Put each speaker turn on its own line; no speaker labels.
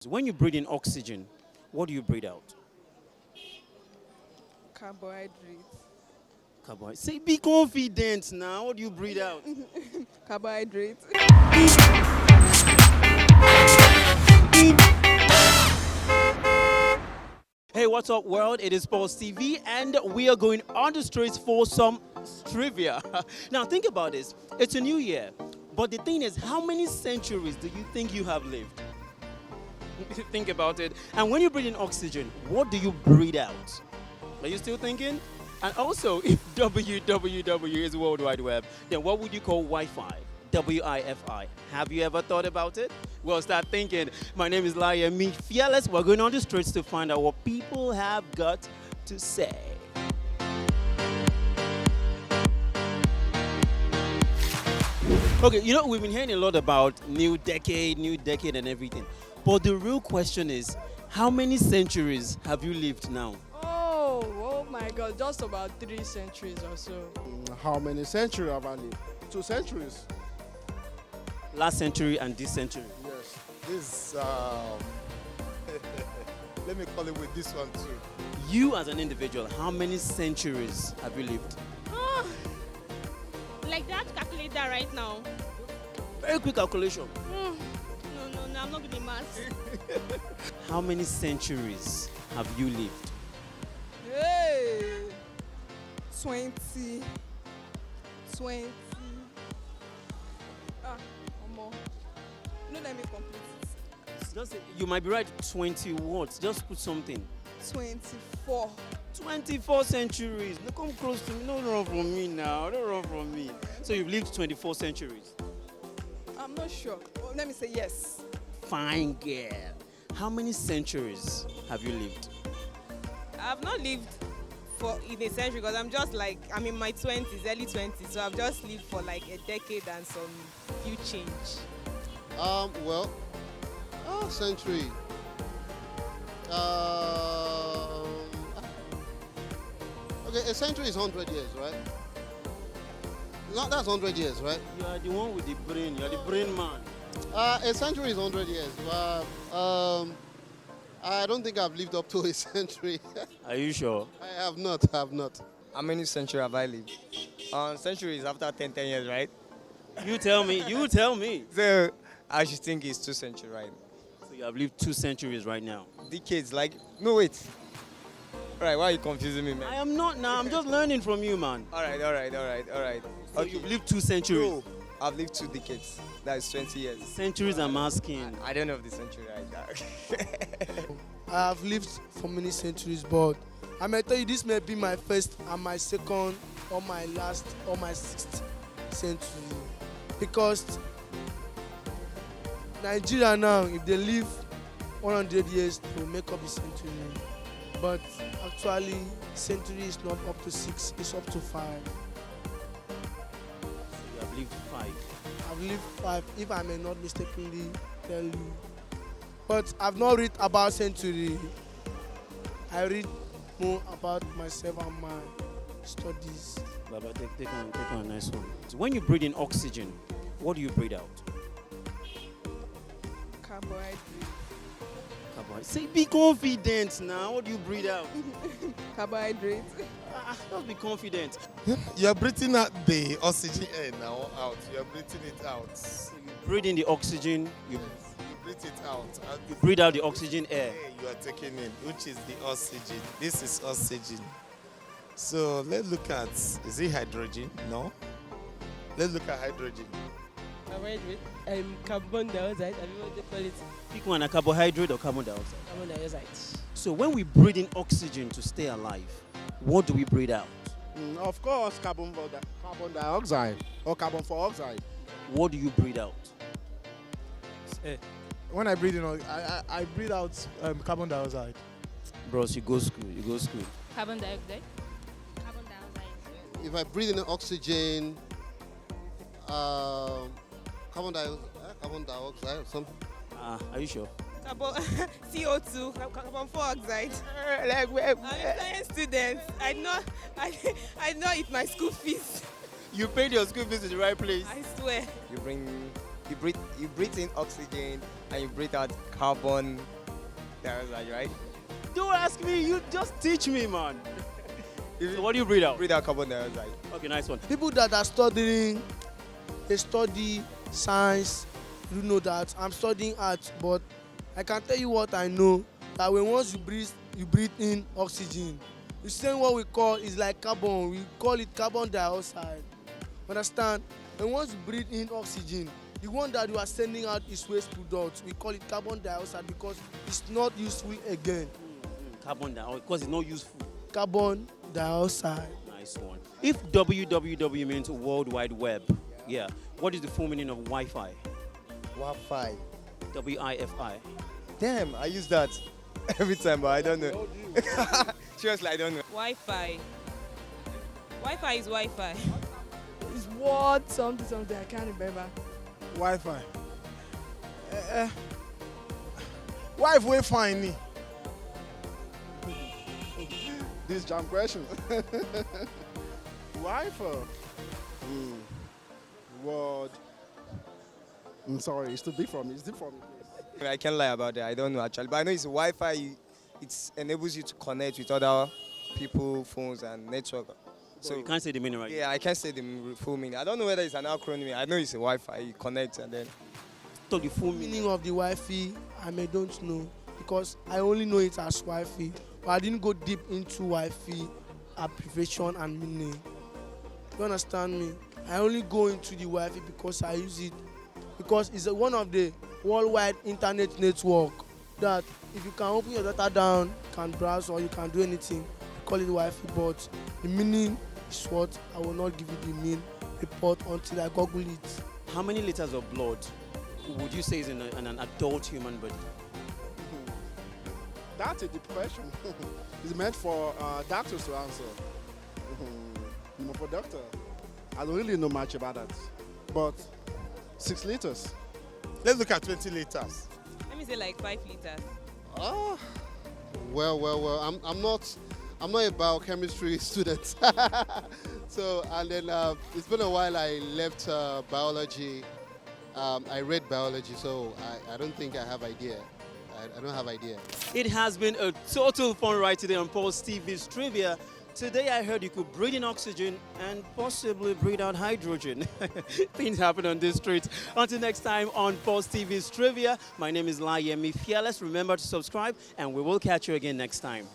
When you breathe in oxygen, what do you breathe out?
Carbohydrates.
Carbohydrates. Say, be confident now. What do you breathe out?
Carbohydrates.
Hey, what's up, world? It is Pulsetv, and we are going on the streets for some trivia. Now, think about this. It's a new year, but the thing is, how many centuries do you think you have lived? Think about it. And when you breathe in oxygen, what do you breathe out? Are you still thinking? And also, if W.W.W is World Wide Web, then what would you call Wi-Fi? WIFI. Have you ever thought about it? Well, start thinking. My name is LayemiFearless. We're going on the streets to find out what people have got to say. Okay, we've been hearing a lot about new decade and everything. But the real question is, how many centuries have you lived now?
Oh my God, just about 3 centuries or so.
How many centuries have I lived? 2 centuries.
Last century and this century.
Yes. This, let me call it with this one too.
You as an individual, how many centuries have you lived?
Like that, calculate that right now.
Very quick calculation.
No, I'm not good in maths.
How many centuries have you lived?
Hey! 20. Omo. No, let me complete it.
Just say, you might be right, 20 words. Just put something.
24.
24 centuries. Don't come close to me. Don't run from me now. Don't run from me. So you've lived 24 centuries.
I'm not sure. Oh, let me say yes.
Fine girl. How many centuries have you lived?
I've not lived in a century because I'm in my 20s, early 20s, so I've just lived for like a decade and some few change.
Century. Okay, a century is 100 years, right? No, that's 100 years, right?
You are the one with the brain. You are the brain man.
A century is 100 years. I don't think I've lived up to a century.
Are you sure?
I have not.
How many centuries have I lived? Centuries after 10 years, right?
You tell me. You tell me.
So I should think it's 2 centuries, right?
So you have lived 2 centuries right now.
Decades, no, wait. All right, why are you confusing me, man?
I am not now. I'm just learning from you, man.
All right.
So
Okay.
you've lived 2 centuries.
No, I've lived 2 decades. That is 20 years.
Centuries, I'm asking.
I don't know if the century right now.
I have lived for many centuries, but I may tell you this may be my first and my second or my last or my 6th century. Because Nigeria now, if they live 100 years, to make up the century. But actually, century is not up to 6, it's up to 5.
You have lived 5.
I've lived 5, if I may not mistakenly tell you. But I've not read about century. I read more about myself and my studies.
Baba, take on a nice one. So when you breathe in oxygen, what do you breathe out?
Carbohydrates.
Carbohydrates. Say, be confident now. What do you breathe out?
Carbohydrates.
Just be confident.
You're breathing out the oxygen air now out. You're breathing it out.
So you breathe in the oxygen, you
Breathe it out. And
breathe out the oxygen air.
air you are taking in, which is the oxygen. This is oxygen. So let's look at, is it hydrogen? No. Let's look at hydrogen.
Carbohydrate. Carbon dioxide. I don't know what they call it.
Pick one, a carbohydrate or carbon dioxide.
Carbon dioxide.
So when we breathe in oxygen to stay alive, what do we breathe out?
Of course, carbon dioxide or carbon dioxide.
What do you breathe out?
When I breathe in, I breathe out carbon dioxide.
Bros, you go school.
Carbon dioxide. Carbon dioxide.
If I breathe in oxygen, carbon dioxide or something.
Are you sure?
CO2, carbon dioxide. I'm a science student. I know it's my school fees.
You paid your school fees in the right place.
I swear.
You bring you breathe in oxygen and you breathe out carbon dioxide, right?
Don't ask me, you just teach me, man. So what do you breathe out?
Breathe out carbon dioxide.
Okay, nice one.
People that are studying, they study science, you know that. I'm studying art, but I can tell you what I know, that when once you breathe in oxygen, the same what we call is like carbon, we call it carbon dioxide. Understand? And once you breathe in oxygen, the one that you are sending out is waste products. We call it carbon dioxide because it's not useful again.
Carbon dioxide, because it's not useful.
Carbon dioxide.
Nice one. If W.W.W means World Wide Web, yeah, what is the full meaning of Wi-Fi?
Wi-Fi.
W-I-F-I.
Damn, I use that every time, but I don't know. Seriously, I don't know.
Wi-Fi. Wi-Fi is Wi-Fi.
It's what something I can't remember.
Wi-Fi. Wi-Fi fine me. This jam question. Wi-Fi. Word. I'm sorry, it's too big for me. It's deep for me.
I can't lie about that. I don't know actually, but I know it's Wi-Fi. It enables you to connect with other people, phones, and network.
So you can't say the meaning right?
Yeah, I can't say the full meaning. I don't know whether it's an acronym. I know it's a Wi-Fi. You connect and then.
So the full
Meaning of the Wi-Fi, I don't know because I only know it as Wi-Fi, but I didn't go deep into Wi-Fi abbreviation and meaning. You understand me? I only go into the Wi-Fi because I use it because it's one of the worldwide internet network that if you can open your data down, you can browse or you can do anything. You call it Wi-Fi, but the meaning is what I will not give you the mean report until I Google it.
How many liters of blood would you say is in an adult human body?
That's a deep question. It's meant for doctors to answer. For doctor, I don't really know much about that. But 6 liters.
Let's look at 20 liters.
Let me say like 5 liters.
Well. I'm not a biochemistry student. So, and then it's been a while I left biology. I read biology, so I don't think I have idea. I don't have idea.
It has been a total fun ride today on Pulsetv Strivia. Today I heard you could breathe in oxygen and possibly breathe out hydrogen. Things happen on this street. Until next time on Pulsetv Strivia, my name is LayemiFearless. Remember to subscribe and we will catch you again next time.